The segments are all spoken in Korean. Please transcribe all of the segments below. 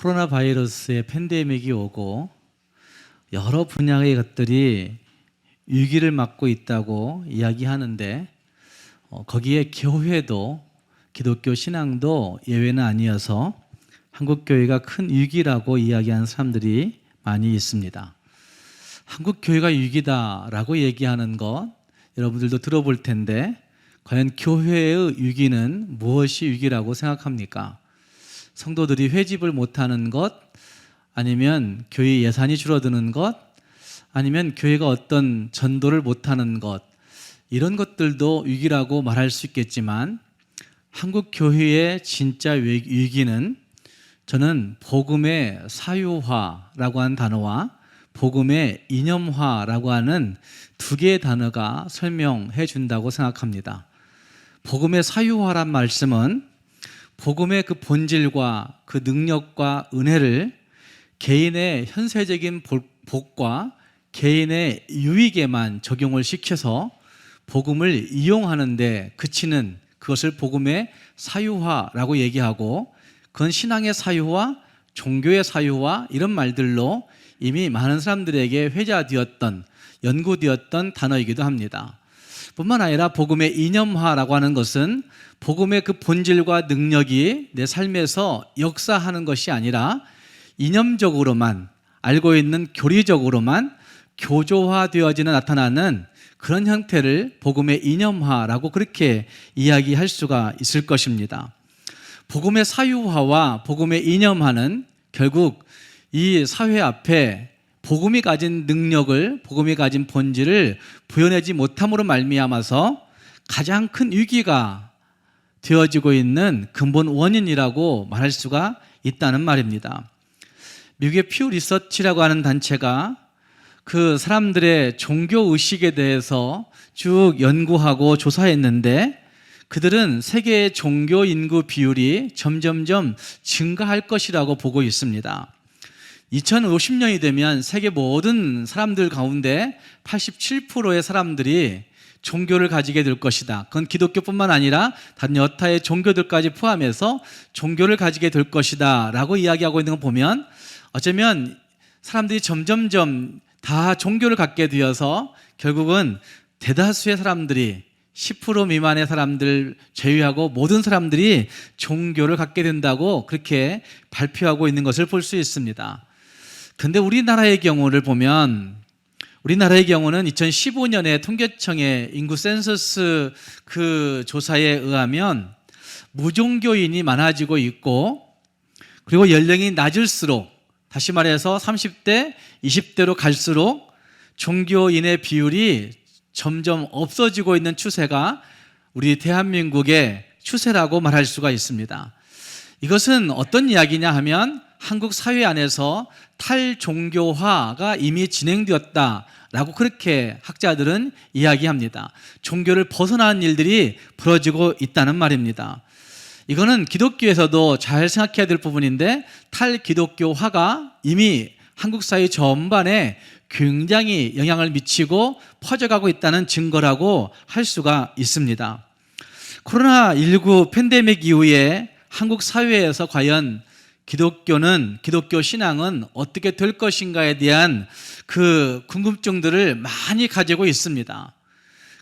코로나 바이러스의 팬데믹이 오고 여러 분야의 것들이 위기를 맞고 있다고 이야기하는데 거기에 교회도 기독교 신앙도 예외는 아니어서 한국교회가 큰 위기라고 이야기하는 사람들이 많이 있습니다. 한국교회가 위기다라고 얘기하는 것 여러분들도 들어볼 텐데 과연 교회의 위기는 무엇이 위기라고 생각합니까? 성도들이 회집을 못하는 것, 아니면 교회 예산이 줄어드는 것, 아니면 교회가 어떤 전도를 못하는 것, 이런 것들도 위기라고 말할 수 있겠지만 한국 교회의 진짜 위기는 저는 복음의 사유화라고 하는 단어와 복음의 이념화라고 하는 두 개의 단어가 설명해 준다고 생각합니다. 복음의 사유화란 말씀은 복음의 그 본질과 그 능력과 은혜를 개인의 현세적인 복과 개인의 유익에만 적용을 시켜서 복음을 이용하는 데 그치는 그것을 복음의 사유화라고 얘기하고, 그건 신앙의 사유화, 종교의 사유화 이런 말들로 이미 많은 사람들에게 회자되었던, 연구되었던 단어이기도 합니다. 뿐만 아니라 복음의 이념화라고 하는 것은 복음의 그 본질과 능력이 내 삶에서 역사하는 것이 아니라 이념적으로만 알고 있는 교리적으로만 교조화되어지는 나타나는 그런 형태를 복음의 이념화라고 그렇게 이야기할 수가 있을 것입니다. 복음의 사유화와 복음의 이념화는 결국 이 사회 앞에 복음이 가진 능력을, 복음이 가진 본질을 부여내지 못함으로 말미암아서 가장 큰 위기가 되어지고 있는 근본 원인이라고 말할 수가 있다는 말입니다. 미국의 퓨 리서치라고 하는 단체가 그 사람들의 종교 의식에 대해서 쭉 연구하고 조사했는데 그들은 세계의 종교 인구 비율이 점점점 증가할 것이라고 보고 있습니다. 2050년이 되면 세계 모든 사람들 가운데 87%의 사람들이 종교를 가지게 될 것이다. 그건 기독교뿐만 아니라 다른 여타의 종교들까지 포함해서 종교를 가지게 될 것이다 라고 이야기하고 있는 거 보면 어쩌면 사람들이 점점점 다 종교를 갖게 되어서 결국은 대다수의 사람들이 10% 미만의 사람들 제외하고 모든 사람들이 종교를 갖게 된다고 그렇게 발표하고 있는 것을 볼 수 있습니다. 그런데 우리나라의 경우를 보면, 우리나라의 경우는 2015년에 통계청의 인구 센서스 그 조사에 의하면 무종교인이 많아지고 있고, 그리고 연령이 낮을수록, 다시 말해서 30대, 20대로 갈수록 종교인의 비율이 점점 없어지고 있는 추세가 우리 대한민국의 추세라고 말할 수가 있습니다. 이것은 어떤 이야기냐 하면 한국 사회 안에서 탈종교화가 이미 진행되었다라고 그렇게 학자들은 이야기합니다. 종교를 벗어나는 일들이 벌어지고 있다는 말입니다. 이거는 기독교에서도 잘 생각해야 될 부분인데 탈기독교화가 이미 한국 사회 전반에 굉장히 영향을 미치고 퍼져가고 있다는 증거라고 할 수가 있습니다. 코로나19 팬데믹 이후에 한국 사회에서 과연 기독교 신앙은 어떻게 될 것인가에 대한 그 궁금증들을 많이 가지고 있습니다.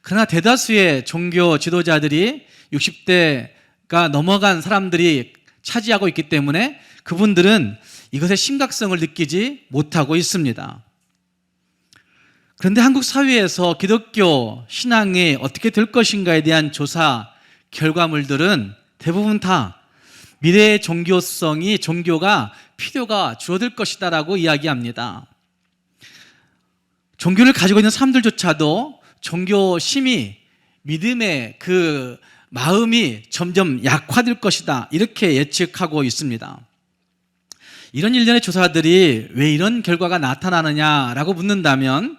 그러나 대다수의 종교 지도자들이 60대가 넘어간 사람들이 차지하고 있기 때문에 그분들은 이것의 심각성을 느끼지 못하고 있습니다. 그런데 한국 사회에서 기독교 신앙이 어떻게 될 것인가에 대한 조사 결과물들은 대부분 다 미래의 종교가 필요가 줄어들 것이다라고 이야기합니다. 종교를 가지고 있는 사람들조차도 종교심이, 믿음의 그 마음이 점점 약화될 것이다 이렇게 예측하고 있습니다. 이런 일련의 조사들이 왜 이런 결과가 나타나느냐라고 묻는다면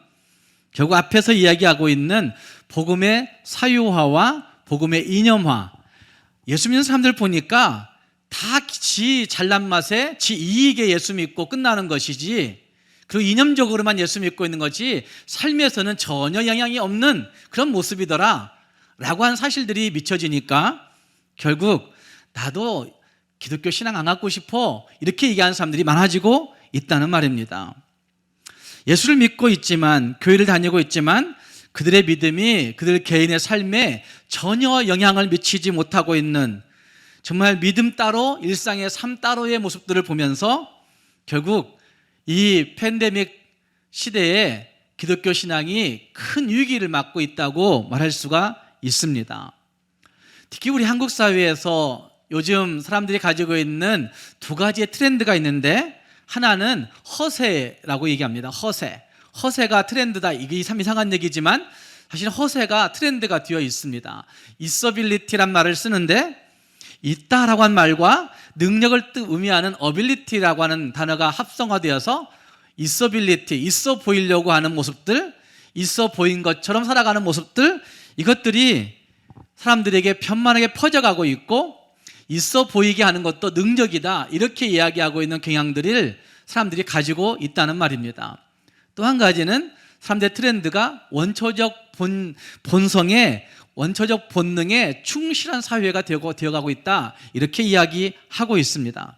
결국 앞에서 이야기하고 있는 복음의 사유화와 복음의 이념화, 예수 믿는 사람들 보니까 다 지 잘난 맛에 지 이익에 예수 믿고 끝나는 것이지, 그리고 이념적으로만 예수 믿고 있는 거지 삶에서는 전혀 영향이 없는 그런 모습이더라 라고 한 사실들이 미쳐지니까 결국 나도 기독교 신앙 안 갖고 싶어 이렇게 얘기하는 사람들이 많아지고 있다는 말입니다. 예수를 믿고 있지만, 교회를 다니고 있지만 그들의 믿음이 그들 개인의 삶에 전혀 영향을 미치지 못하고 있는, 정말 믿음 따로 일상의 삶 따로의 모습들을 보면서 결국 이 팬데믹 시대에 기독교 신앙이 큰 위기를 맞고 있다고 말할 수가 있습니다. 특히 우리 한국 사회에서 요즘 사람들이 가지고 있는 두 가지의 트렌드가 있는데, 하나는 허세라고 얘기합니다. 허세가 트렌드다. 이게 참 이상한 얘기지만 사실 허세가 트렌드가 되어 있습니다. 있어빌리티란 말을 쓰는데, 있다라고 한 말과 능력을 의미하는 어빌리티라고 하는 단어가 합성화되어서 있어빌리티, 있어 보이려고 하는 모습들, 있어 보인 것처럼 살아가는 모습들, 이것들이 사람들에게 편만하게 퍼져가고 있고, 있어 보이게 하는 것도 능력이다, 이렇게 이야기하고 있는 경향들을 사람들이 가지고 있다는 말입니다. 또 한 가지는 사람들의 트렌드가 원초적 본성에, 원초적 본능에 충실한 사회가 되어가고 있다, 이렇게 이야기하고 있습니다.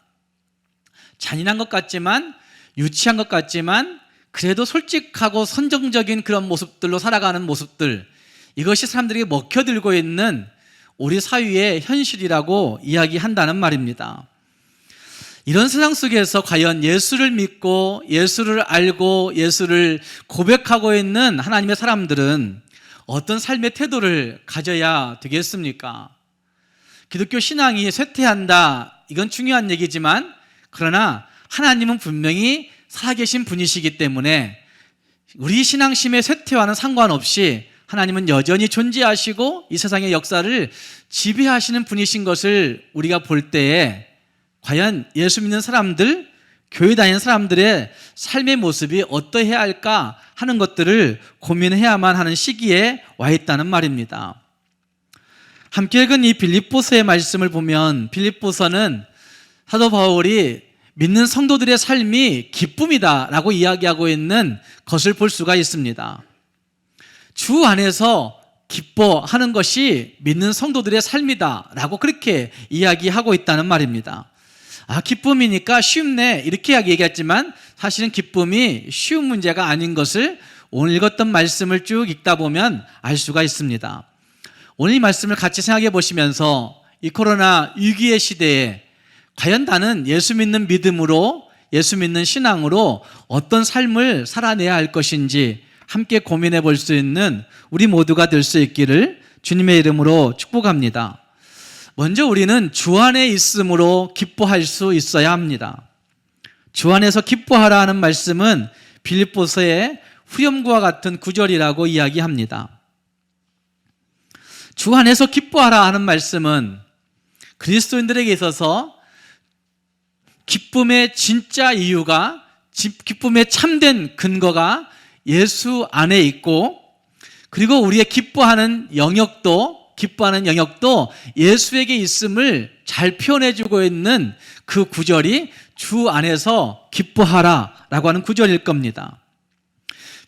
잔인한 것 같지만, 유치한 것 같지만 그래도 솔직하고 선정적인 그런 모습들로 살아가는 모습들, 이것이 사람들에게 먹혀들고 있는 우리 사회의 현실이라고 이야기한다는 말입니다. 이런 세상 속에서 과연 예수를 믿고 예수를 알고 예수를 고백하고 있는 하나님의 사람들은 어떤 삶의 태도를 가져야 되겠습니까? 기독교 신앙이 쇠퇴한다, 이건 중요한 얘기지만, 그러나 하나님은 분명히 살아계신 분이시기 때문에 우리 신앙심의 쇠퇴와는 상관없이 하나님은 여전히 존재하시고 이 세상의 역사를 지배하시는 분이신 것을 우리가 볼 때에, 과연 예수 믿는 사람들, 교회 다니는 사람들의 삶의 모습이 어떠해야 할까 하는 것들을 고민해야만 하는 시기에 와 있다는 말입니다. 함께 읽은 이 빌립보서의 말씀을 보면, 빌립보서는 사도 바울이 믿는 성도들의 삶이 기쁨이다라고 이야기하고 있는 것을 볼 수가 있습니다. 주 안에서 기뻐하는 것이 믿는 성도들의 삶이다라고 그렇게 이야기하고 있다는 말입니다. 기쁨이니까 쉽네, 이렇게 얘기했지만 사실은 기쁨이 쉬운 문제가 아닌 것을 오늘 읽었던 말씀을 쭉 읽다 보면 알 수가 있습니다. 오늘 이 말씀을 같이 생각해 보시면서 이 코로나 위기의 시대에 과연 나는 예수 믿는 믿음으로, 예수 믿는 신앙으로 어떤 삶을 살아내야 할 것인지 함께 고민해 볼 수 있는 우리 모두가 될 수 있기를 주님의 이름으로 축복합니다. 먼저 우리는 주 안에 있음으로 기뻐할 수 있어야 합니다. 주 안에서 기뻐하라 하는 말씀은 빌립보서의 후렴구와 같은 구절이라고 이야기합니다. 주 안에서 기뻐하라 하는 말씀은 그리스도인들에게 있어서 기쁨의 진짜 이유가, 기쁨의 참된 근거가 예수 안에 있고, 그리고 우리의 기뻐하는 영역도 예수에게 있음을 잘 표현해주고 있는 그 구절이 주 안에서 기뻐하라 라고 하는 구절일 겁니다.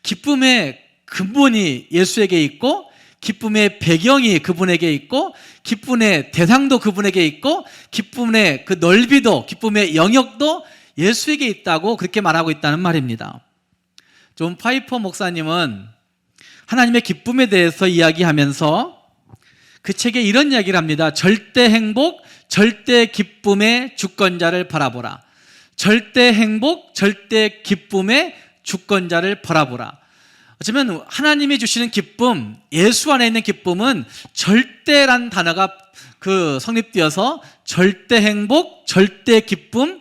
기쁨의 근본이 예수에게 있고, 기쁨의 배경이 그분에게 있고, 기쁨의 대상도 그분에게 있고, 기쁨의 그 넓이도, 기쁨의 영역도 예수에게 있다고 그렇게 말하고 있다는 말입니다. 존 파이퍼 목사님은 하나님의 기쁨에 대해서 이야기하면서 그 책에 이런 이야기를 합니다. 절대 행복, 절대 기쁨의 주권자를 바라보라. 절대 행복, 절대 기쁨의 주권자를 바라보라. 어쩌면 하나님이 주시는 기쁨, 예수 안에 있는 기쁨은 절대란 단어가 성립되어서 절대 행복, 절대 기쁨,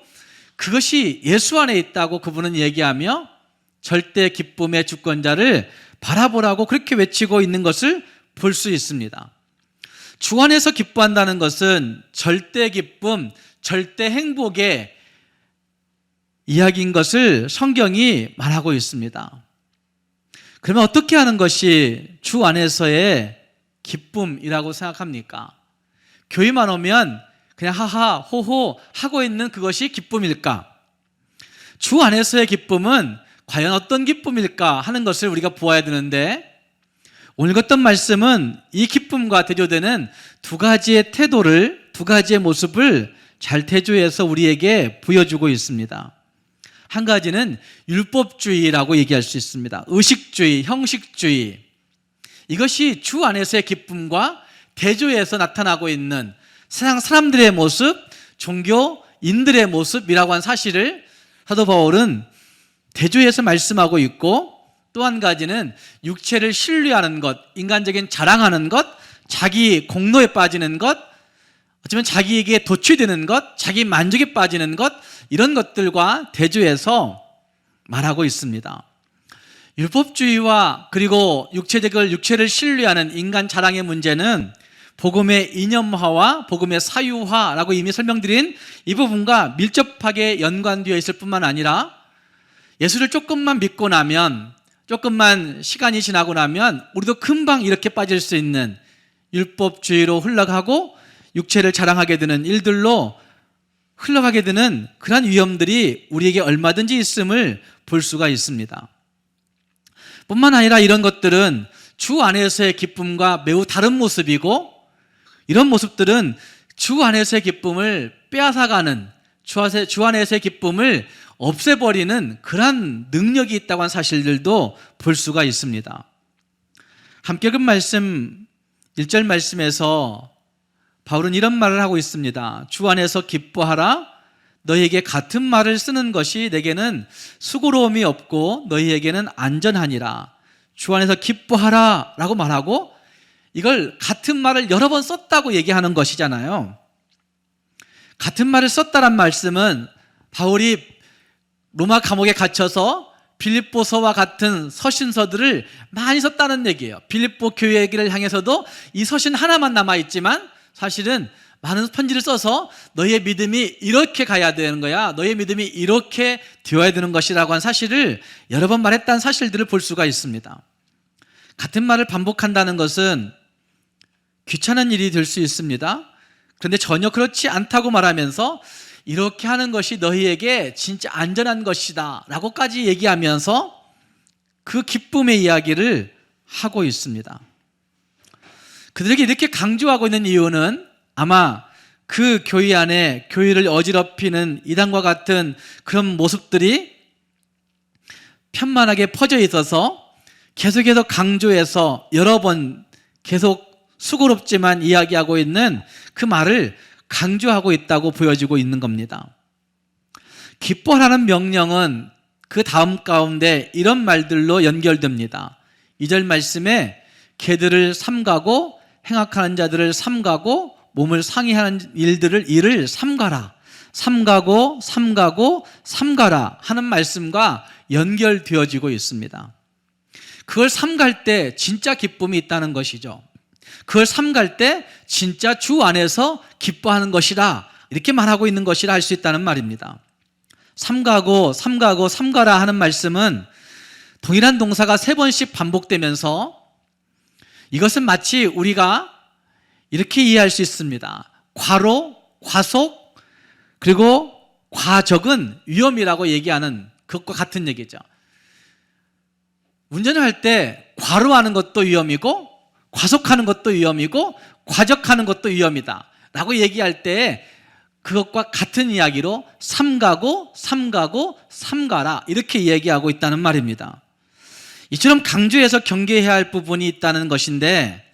그것이 예수 안에 있다고 그분은 얘기하며 절대 기쁨의 주권자를 바라보라고 그렇게 외치고 있는 것을 볼 수 있습니다. 주 안에서 기뻐한다는 것은 절대 기쁨, 절대 행복의 이야기인 것을 성경이 말하고 있습니다. 그러면 어떻게 하는 것이 주 안에서의 기쁨이라고 생각합니까? 교회만 오면 그냥 하하, 호호 하고 있는 그것이 기쁨일까? 주 안에서의 기쁨은 과연 어떤 기쁨일까 하는 것을 우리가 보아야 되는데, 오늘 읽었던 말씀은 이 기쁨과 대조되는 두 가지의 태도를, 두 가지의 모습을 잘 대조해서 우리에게 보여주고 있습니다. 한 가지는 율법주의라고 얘기할 수 있습니다. 의식주의, 형식주의. 이것이 주 안에서의 기쁨과 대조해서 나타나고 있는 세상 사람들의 모습, 종교인들의 모습이라고 한 사실을 사도 바울은 대조해서 말씀하고 있고, 또 한 가지는 육체를 신뢰하는 것, 인간적인 자랑하는 것, 자기 공로에 빠지는 것, 어쩌면 자기에게 도취되는 것, 자기 만족에 빠지는 것, 이런 것들과 대조해서 말하고 있습니다. 율법주의와 그리고 육체를 신뢰하는 인간 자랑의 문제는 복음의 이념화와 복음의 사유화라고 이미 설명드린 이 부분과 밀접하게 연관되어 있을 뿐만 아니라 예수를 조금만 믿고 나면, 조금만 시간이 지나고 나면 우리도 금방 이렇게 빠질 수 있는 율법주의로 흘러가고 육체를 자랑하게 되는 일들로 흘러가게 되는 그런 위험들이 우리에게 얼마든지 있음을 볼 수가 있습니다. 뿐만 아니라 이런 것들은 주 안에서의 기쁨과 매우 다른 모습이고, 이런 모습들은 주 안에서의 기쁨을 빼앗아가는, 주 안에서의 기쁨을 없애버리는 그런 능력이 있다고 하는 사실들도 볼 수가 있습니다. 함께 읽은 말씀 1절 말씀에서 바울은 이런 말을 하고 있습니다. 주 안에서 기뻐하라. 너희에게 같은 말을 쓰는 것이 내게는 수고로움이 없고 너희에게는 안전하니라. 주 안에서 기뻐하라 라고 말하고, 이걸 같은 말을 여러 번 썼다고 얘기하는 것이잖아요. 같은 말을 썼다란 말씀은 바울이 로마 감옥에 갇혀서 빌립보서와 같은 서신서들을 많이 썼다는 얘기예요. 빌립보 교회를 향해서도 이 서신 하나만 남아있지만 사실은 많은 편지를 써서 너희의 믿음이 이렇게 가야 되는 거야, 너희의 믿음이 이렇게 되어야 되는 것이라고 한 사실을 여러 번 말했다는 사실들을 볼 수가 있습니다. 같은 말을 반복한다는 것은 귀찮은 일이 될 수 있습니다. 그런데 전혀 그렇지 않다고 말하면서 이렇게 하는 것이 너희에게 진짜 안전한 것이다 라고까지 얘기하면서 그 기쁨의 이야기를 하고 있습니다. 그들에게 이렇게 강조하고 있는 이유는 아마 그 교회 안에 교회를 어지럽히는 이단과 같은 그런 모습들이 편만하게 퍼져 있어서 계속해서 강조해서 여러 번 계속 수고롭지만 이야기하고 있는 그 말을 강조하고 있다고 보여지고 있는 겁니다. 기뻐하라는 명령은 그 다음 가운데 이런 말들로 연결됩니다. 2절 말씀에 개들을 삼가고 행악하는 자들을 삼가고 몸을 상해하는 일을 삼가라, 삼가고 삼가라 하는 말씀과 연결되어지고 있습니다. 그걸 삼갈 때 진짜 기쁨이 있다는 것이죠. 그걸 삼갈 때 진짜 주 안에서 기뻐하는 것이라, 이렇게 말하고 있는 것이라 할 수 있다는 말입니다. 삼가라 하는 말씀은 동일한 동사가 3번씩 반복되면서 이것은 마치 우리가 이렇게 이해할 수 있습니다. 과로, 과속, 그리고 과적은 위험이라고 얘기하는 그것과 같은 얘기죠. 운전을 할 때 과로하는 것도 위험이고 과속하는 것도 위험이고 과적하는 것도 위험이다 라고 얘기할 때 그것과 같은 이야기로 삼가라 이렇게 얘기하고 있다는 말입니다. 이처럼 강조해서 경계해야 할 부분이 있다는 것인데,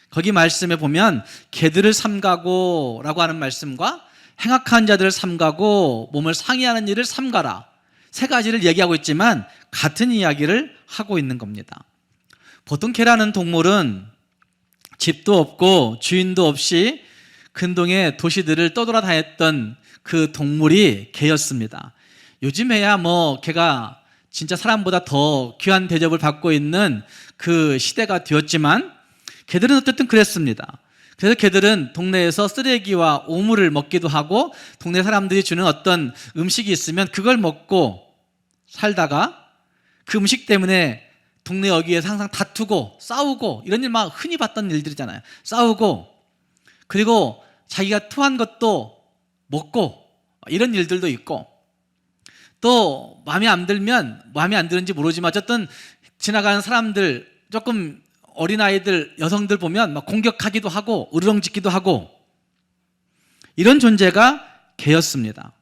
거기 말씀에 보면 개들을 삼가고 라고 하는 말씀과 행악한 자들을 삼가고 몸을 상해하는 일을 삼가라, 3가지를 얘기하고 있지만 같은 이야기를 하고 있는 겁니다. 보통 개라는 동물은 집도 없고 주인도 없이 근동의 도시들을 떠돌아다녔던 그 동물이 개였습니다. 요즘에야 개가 진짜 사람보다 더 귀한 대접을 받고 있는 그 시대가 되었지만 개들은 어쨌든 그랬습니다. 그래서 개들은 동네에서 쓰레기와 오물을 먹기도 하고 동네 사람들이 주는 어떤 음식이 있으면 그걸 먹고 살다가 그 음식 때문에 동네 여기에서 항상 다투고 싸우고, 이런 일 막 흔히 봤던 일들이잖아요. 싸우고, 그리고 자기가 토한 것도 먹고, 이런 일들도 있고, 또 마음에 안 드는지 모르지만 어쨌든 지나가는 사람들, 조금 어린아이들, 여성들 보면 막 공격하기도 하고 으르렁짓기도 하고, 이런 존재가 개였습니다.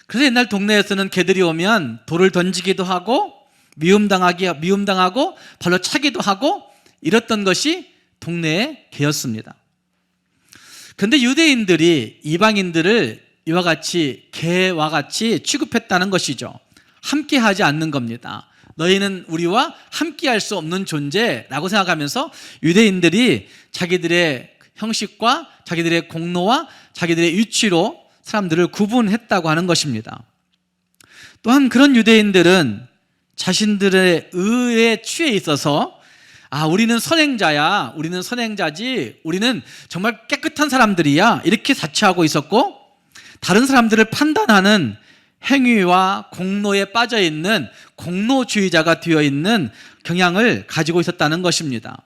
그래서 옛날 동네에서는 개들이 오면 돌을 던지기도 하고 미움당하고 발로 차기도 하고 이랬던 것이 동네의 개였습니다. 그런데 유대인들이 이방인들을 이와 같이 개와 같이 취급했다는 것이죠. 함께하지 않는 겁니다. 너희는 우리와 함께할 수 없는 존재라고 생각하면서 유대인들이 자기들의 형식과 자기들의 공로와 자기들의 위치로 사람들을 구분했다고 하는 것입니다. 또한 그런 유대인들은 자신들의 의에 취해 있어서 우리는 선행자야, 우리는 선행자지, 우리는 정말 깨끗한 사람들이야 이렇게 자처하고 있었고, 다른 사람들을 판단하는 행위와 공로에 빠져있는 공로주의자가 되어있는 경향을 가지고 있었다는 것입니다.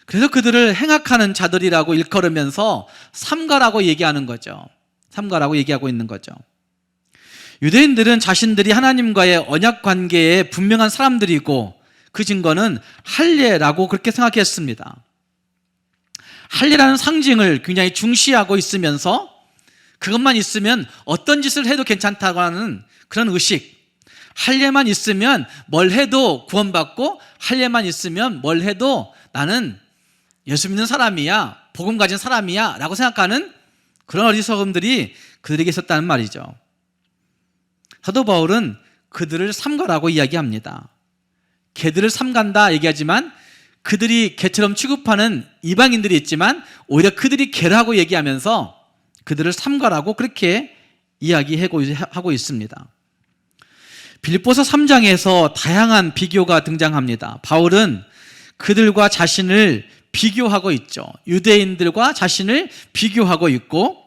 그래서 그들을 행악하는 자들이라고 일컬으면서 삼가라고 얘기하는 거죠. 삼가라고 얘기하고 있는 거죠. 유대인들은 자신들이 하나님과의 언약 관계에 분명한 사람들이고 그 증거는 할례라고 그렇게 생각했습니다. 할례라는 상징을 굉장히 중시하고 있으면서 그것만 있으면 어떤 짓을 해도 괜찮다고 하는 그런 의식, 할례만 있으면 뭘 해도 구원받고 할례만 있으면 뭘 해도 나는 예수 믿는 사람이야, 복음 가진 사람이야 라고 생각하는 그런 어리석음들이 그들에게 있었다는 말이죠. 사도 바울은 그들을 삼가라고 이야기합니다. 개들을 삼간다 얘기하지만 그들이 개처럼 취급하는 이방인들이 있지만 오히려 그들이 개라고 얘기하면서 그들을 삼가라고 그렇게 이야기하고 있습니다. 빌립보서 3장에서 다양한 비교가 등장합니다. 바울은 그들과 자신을 비교하고 있죠. 유대인들과 자신을 비교하고 있고,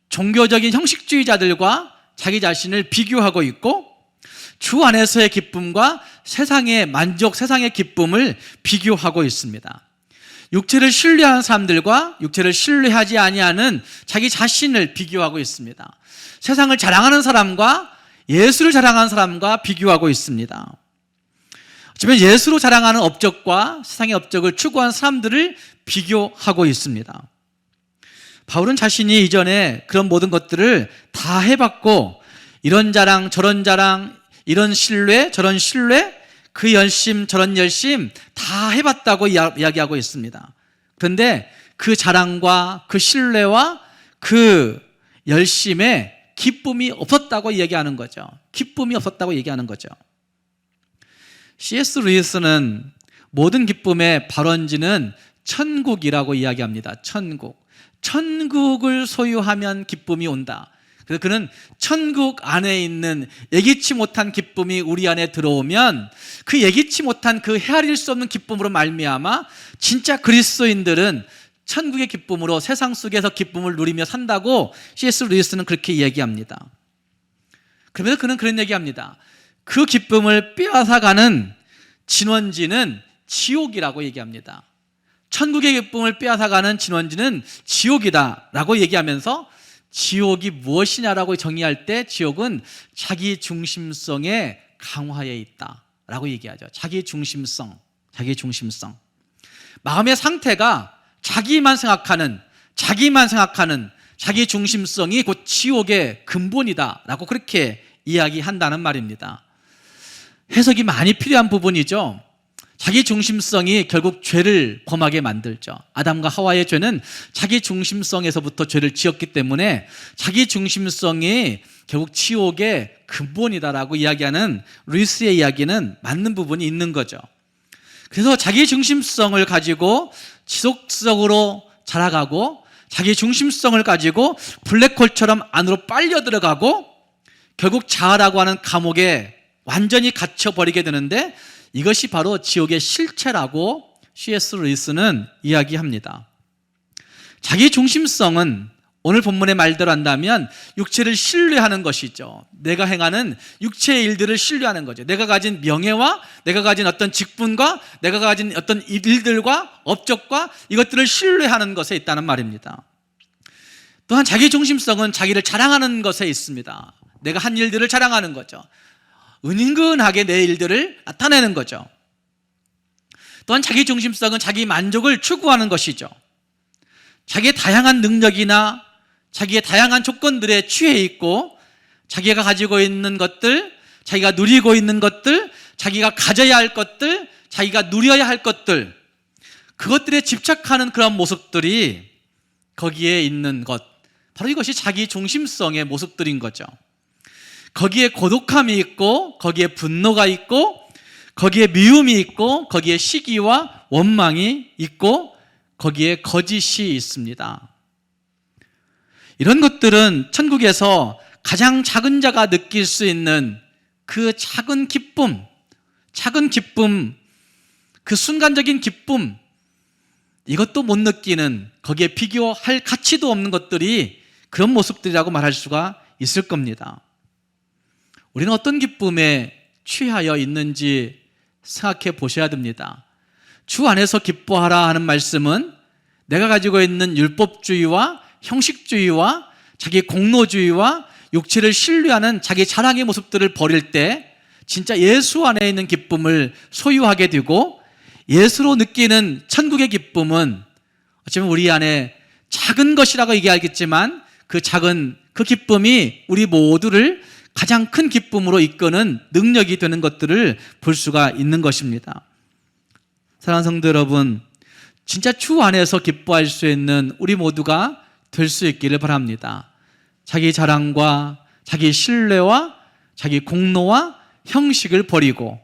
종교적인 형식주의자들과 자기 자신을 비교하고 있고, 주 안에서의 기쁨과 세상의 만족, 세상의 기쁨을 비교하고 있습니다. 육체를 신뢰하는 사람들과 육체를 신뢰하지 아니하는 자기 자신을 비교하고 있습니다. 세상을 자랑하는 사람과 예수를 자랑하는 사람과 비교하고 있습니다. 어쩌면 예수로 자랑하는 업적과 세상의 업적을 추구하는 사람들을 비교하고 있습니다. 바울은 자신이 이전에 그런 모든 것들을 다 해봤고, 이런 자랑 저런 자랑, 이런 신뢰 저런 신뢰, 그 열심 저런 열심 다 해봤다고 이야기하고 있습니다. 그런데 그 자랑과 그 신뢰와 그 열심에 기쁨이 없었다고 얘기하는 거죠. 기쁨이 없었다고 얘기하는 거죠. C.S. 루이스는 모든 기쁨의 발원지는 천국이라고 이야기합니다. 천국을 소유하면 기쁨이 온다. 그래서 그는 천국 안에 있는 예기치 못한 기쁨이 우리 안에 들어오면 그 예기치 못한 그 헤아릴 수 없는 기쁨으로 말미암아 진짜 그리스도인들은 천국의 기쁨으로 세상 속에서 기쁨을 누리며 산다고 C.S. 루이스는 그렇게 이야기합니다. 그러면서 그는 그런 얘기합니다. 그 기쁨을 빼앗아가는 진원지는 지옥이라고 얘기합니다. 천국의 기쁨을 빼앗아가는 진원지는 지옥이다라고 얘기하면서 지옥이 무엇이냐라고 정의할 때 지옥은 자기 중심성의 강화에 있다라고 얘기하죠. 자기 중심성. 마음의 상태가 자기만 생각하는 자기 중심성이 곧 지옥의 근본이다라고 그렇게 이야기한다는 말입니다. 해석이 많이 필요한 부분이죠. 자기 중심성이 결국 죄를 범하게 만들죠. 아담과 하와의 죄는 자기 중심성에서부터 죄를 지었기 때문에 자기 중심성이 결국 지옥의 근본이다라고 이야기하는 루이스의 이야기는 맞는 부분이 있는 거죠. 그래서 자기 중심성을 가지고 지속적으로 자라가고 자기 중심성을 가지고 블랙홀처럼 안으로 빨려 들어가고 결국 자아라고 하는 감옥에 완전히 갇혀버리게 되는데 이것이 바로 지옥의 실체라고 C.S. 루이스는 이야기합니다. 자기 중심성은 오늘 본문의 말대로 한다면 육체를 신뢰하는 것이죠. 내가 행하는 육체의 일들을 신뢰하는 거죠. 내가 가진 명예와 내가 가진 어떤 직분과 내가 가진 어떤 일들과 업적과 이것들을 신뢰하는 것에 있다는 말입니다. 또한 자기 중심성은 자기를 자랑하는 것에 있습니다. 내가 한 일들을 자랑하는 거죠. 은근하게 내 일들을 나타내는 거죠. 또한 자기 중심성은 자기 만족을 추구하는 것이죠. 자기의 다양한 능력이나 자기의 다양한 조건들에 취해 있고 자기가 가지고 있는 것들, 자기가 누리고 있는 것들, 자기가 가져야 할 것들, 자기가 누려야 할 것들, 그것들에 집착하는 그런 모습들이 거기에 있는 것, 바로 이것이 자기 중심성의 모습들인 거죠. 거기에 고독함이 있고, 거기에 분노가 있고, 거기에 미움이 있고, 거기에 시기와 원망이 있고, 거기에 거짓이 있습니다. 이런 것들은 천국에서 가장 작은 자가 느낄 수 있는 그 작은 기쁨, 그 순간적인 기쁨, 이것도 못 느끼는, 거기에 비교할 가치도 없는 것들이 그런 모습들이라고 말할 수가 있을 겁니다. 우리는 어떤 기쁨에 취하여 있는지 생각해 보셔야 됩니다. 주 안에서 기뻐하라 하는 말씀은 내가 가지고 있는 율법주의와 형식주의와 자기 공로주의와 육체를 신뢰하는 자기 자랑의 모습들을 버릴 때 진짜 예수 안에 있는 기쁨을 소유하게 되고, 예수로 느끼는 천국의 기쁨은 어쩌면 우리 안에 작은 것이라고 얘기하겠지만 그 작은 그 기쁨이 우리 모두를 가장 큰 기쁨으로 이끄는 능력이 되는 것들을 볼 수가 있는 것입니다. 사랑하는 성도 여러분, 진짜 주 안에서 기뻐할 수 있는 우리 모두가 될 수 있기를 바랍니다. 자기 자랑과 자기 신뢰와 자기 공로와 형식을 버리고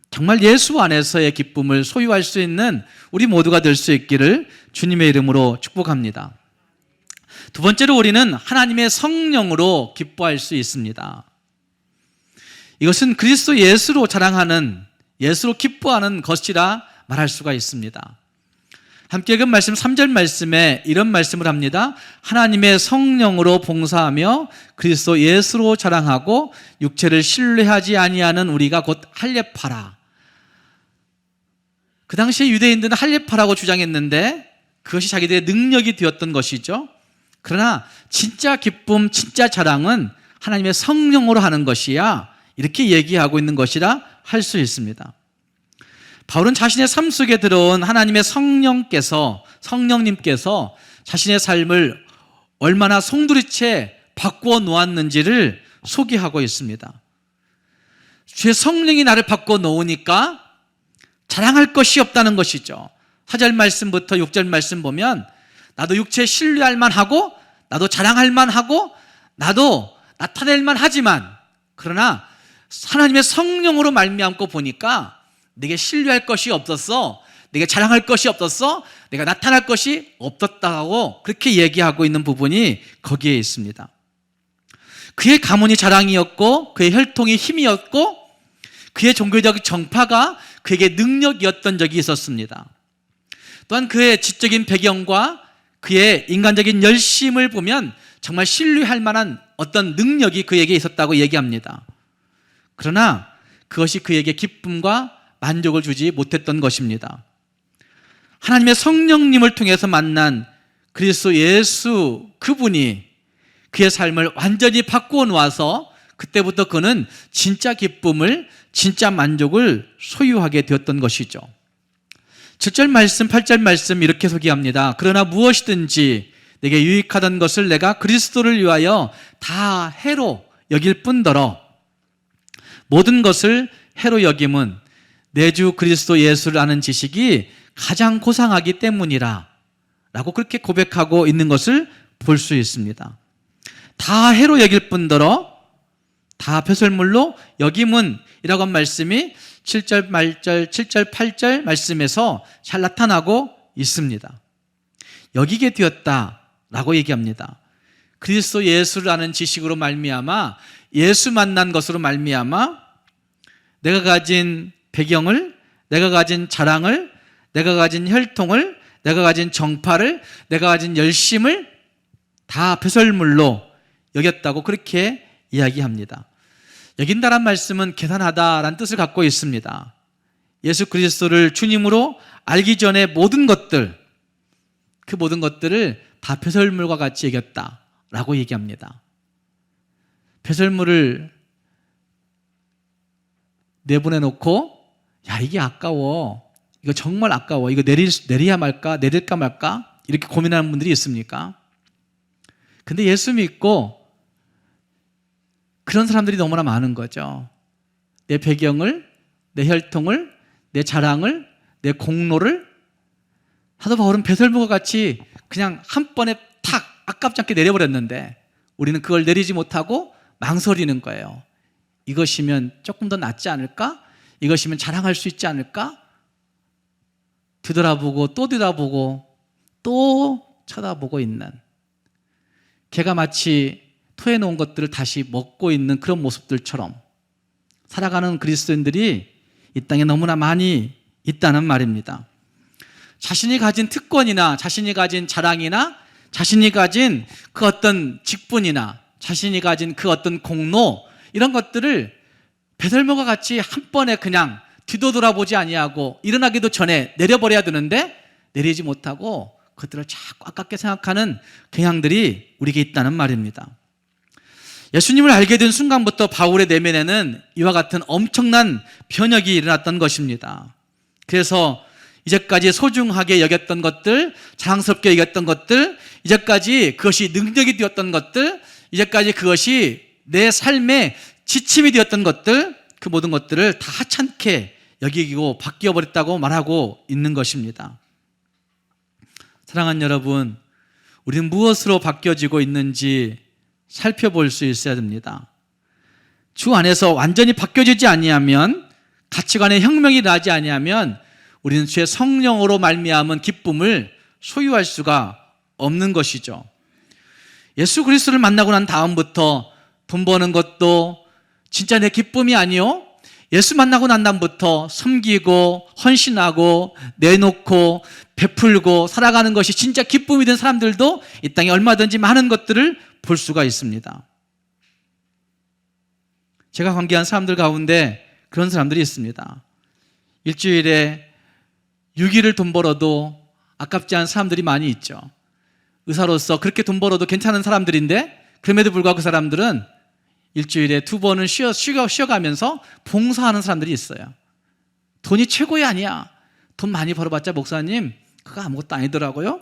정말 예수 안에서의 기쁨을 소유할 수 있는 우리 모두가 될 수 있기를 주님의 이름으로 축복합니다. 두 번째로 우리는 하나님의 성령으로 기뻐할 수 있습니다. 이것은 그리스도 예수로 자랑하는, 예수로 기뻐하는 것이라 말할 수가 있습니다. 함께 읽은 말씀 3절 말씀에 이런 말씀을 합니다. 하나님의 성령으로 봉사하며 그리스도 예수로 자랑하고 육체를 신뢰하지 아니하는 우리가 곧 할례파라. 그 당시에 유대인들은 할례파라고 주장했는데 그것이 자기들의 능력이 되었던 것이죠. 그러나 진짜 기쁨, 진짜 자랑은 하나님의 성령으로 하는 것이야, 이렇게 얘기하고 있는 것이라 할 수 있습니다. 바울은 자신의 삶 속에 들어온 하나님의 성령님께서 자신의 삶을 얼마나 송두리째 바꾸어 놓았는지를 소개하고 있습니다. 주의 성령이 나를 바꾸어 놓으니까 자랑할 것이 없다는 것이죠. 4절 말씀부터 6절 말씀 보면 나도 육체에 신뢰할 만하고 나도 자랑할 만하고 나도 나타낼 만하지만, 그러나 하나님의 성령으로 말미암고 보니까 내게 신뢰할 것이 없었어, 내게 자랑할 것이 없었어, 내가 나타날 것이 없었다고 그렇게 얘기하고 있는 부분이 거기에 있습니다. 그의 가문이 자랑이었고 그의 혈통이 힘이었고 그의 종교적 정파가 그에게 능력이었던 적이 있었습니다. 또한 그의 지적인 배경과 그의 인간적인 열심을 보면 정말 신뢰할 만한 어떤 능력이 그에게 있었다고 얘기합니다. 그러나 그것이 그에게 기쁨과 만족을 주지 못했던 것입니다. 하나님의 성령님을 통해서 만난 그리스도 예수, 그분이 그의 삶을 완전히 바꾸어 놓아서 그때부터 그는 진짜 기쁨을, 진짜 만족을 소유하게 되었던 것이죠. 7절 말씀, 8절 말씀 이렇게 소개합니다. 그러나 무엇이든지 내게 유익하던 것을 내가 그리스도를 위하여 다 해로 여길 뿐더러 모든 것을 해로 여김은 내 주 그리스도 예수를 아는 지식이 가장 고상하기 때문이라 라고 그렇게 고백하고 있는 것을 볼 수 있습니다. 다 해로 여길 뿐더러 다 배설물로 여김은 이라고 한 말씀이 7절 말절 7절 8절 말씀에서 잘 나타나고 있습니다. 여기게 되었다라고 얘기합니다. 그리스도 예수를 아는 지식으로 말미암아, 예수 만난 것으로 말미암아 내가 가진 배경을, 내가 가진 자랑을, 내가 가진 혈통을, 내가 가진 정파를, 내가 가진 열심을 다 배설물로 여겼다고 그렇게 이야기합니다. 여긴다란 말씀은 계산하다라는 뜻을 갖고 있습니다. 예수 그리스도를 주님으로 알기 전에 모든 것들, 그 모든 것들을 다 배설물과 같이 여겼다라고 얘기합니다. 배설물을 내보내놓고 야, 이게 아까워, 이거 정말 아까워, 이거 내려야 말까, 내릴까 말까 이렇게 고민하는 분들이 있습니까? 근데 예수 믿고 그런 사람들이 너무나 많은 거죠. 내 배경을, 내 혈통을, 내 자랑을, 내 공로를 사도 바울은 배설물과 같이 그냥 한 번에 탁 아깝지 않게 내려버렸는데 우리는 그걸 내리지 못하고 망설이는 거예요. 이것이면 조금 더 낫지 않을까? 이것이면 자랑할 수 있지 않을까? 뒤돌아보고 또 뒤돌아보고 또 쳐다보고 있는, 개가 마치 토해놓은 것들을 다시 먹고 있는 그런 모습들처럼 살아가는 그리스도인들이 이 땅에 너무나 많이 있다는 말입니다. 자신이 가진 특권이나 자신이 가진 자랑이나 자신이 가진 그 어떤 직분이나 자신이 가진 그 어떤 공로, 이런 것들을 배설물과 같이 한 번에 그냥 뒤도 돌아보지 아니하고 일어나기도 전에 내려버려야 되는데 내리지 못하고 그들을 자꾸 아깝게 생각하는 경향들이 우리에게 있다는 말입니다. 예수님을 알게 된 순간부터 바울의 내면에는 이와 같은 엄청난 변혁이 일어났던 것입니다. 그래서 이제까지 소중하게 여겼던 것들, 자랑스럽게 여겼던 것들, 이제까지 그것이 능력이 되었던 것들, 이제까지 그것이 내 삶의 지침이 되었던 것들, 그 모든 것들을 다 하찮게 여기고 바뀌어버렸다고 말하고 있는 것입니다. 사랑하는 여러분, 우리는 무엇으로 바뀌어지고 있는지 살펴볼 수 있어야 됩니다. 주 안에서 완전히 바뀌어지지 아니하면, 가치관의 혁명이 나지 아니하면 우리는 주의 성령으로 말미암은 기쁨을 소유할 수가 없는 것이죠. 예수 그리스도를 만나고 난 다음부터 돈 버는 것도 진짜 내 기쁨이 아니요, 예수 만나고 난 다음부터 섬기고 헌신하고 내놓고 베풀고 살아가는 것이 진짜 기쁨이 된 사람들도 이 땅에 얼마든지 많은 것들을 볼 수가 있습니다. 제가 관계한 사람들 가운데 그런 사람들이 있습니다. 일주일에 6일을 돈 벌어도 아깝지 않은 사람들이 많이 있죠. 의사로서 그렇게 돈 벌어도 괜찮은 사람들인데 그럼에도 불구하고 그 사람들은 일주일에 2번은 쉬어가면서 봉사하는 사람들이 있어요. 돈이 최고의 아니야. 돈 많이 벌어봤자 목사님 그거 아무것도 아니더라고요.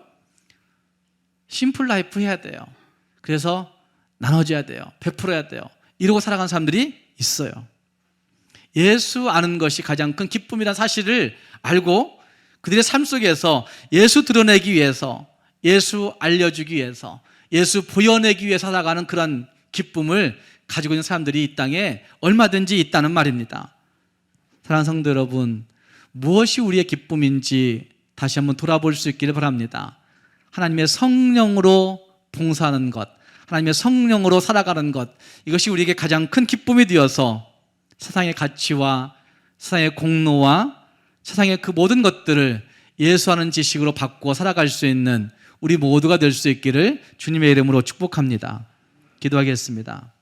심플 라이프 해야 돼요. 그래서 나눠줘야 돼요. 베풀어야 돼요. 이러고 살아가는 사람들이 있어요. 예수 아는 것이 가장 큰 기쁨이라는 사실을 알고 그들의 삶 속에서 예수 드러내기 위해서, 예수 알려주기 위해서, 예수 보여내기 위해 살아가는 그런 기쁨을 가지고 있는 사람들이 이 땅에 얼마든지 있다는 말입니다. 사랑하는 성도 여러분, 무엇이 우리의 기쁨인지 다시 한번 돌아볼 수 있기를 바랍니다. 하나님의 성령으로 봉사하는 것, 하나님의 성령으로 살아가는 것, 이것이 우리에게 가장 큰 기쁨이 되어서 세상의 가치와 세상의 공로와 세상의 그 모든 것들을 예수하는 지식으로 바꾸어 살아갈 수 있는 우리 모두가 될 수 있기를 주님의 이름으로 축복합니다. 기도하겠습니다.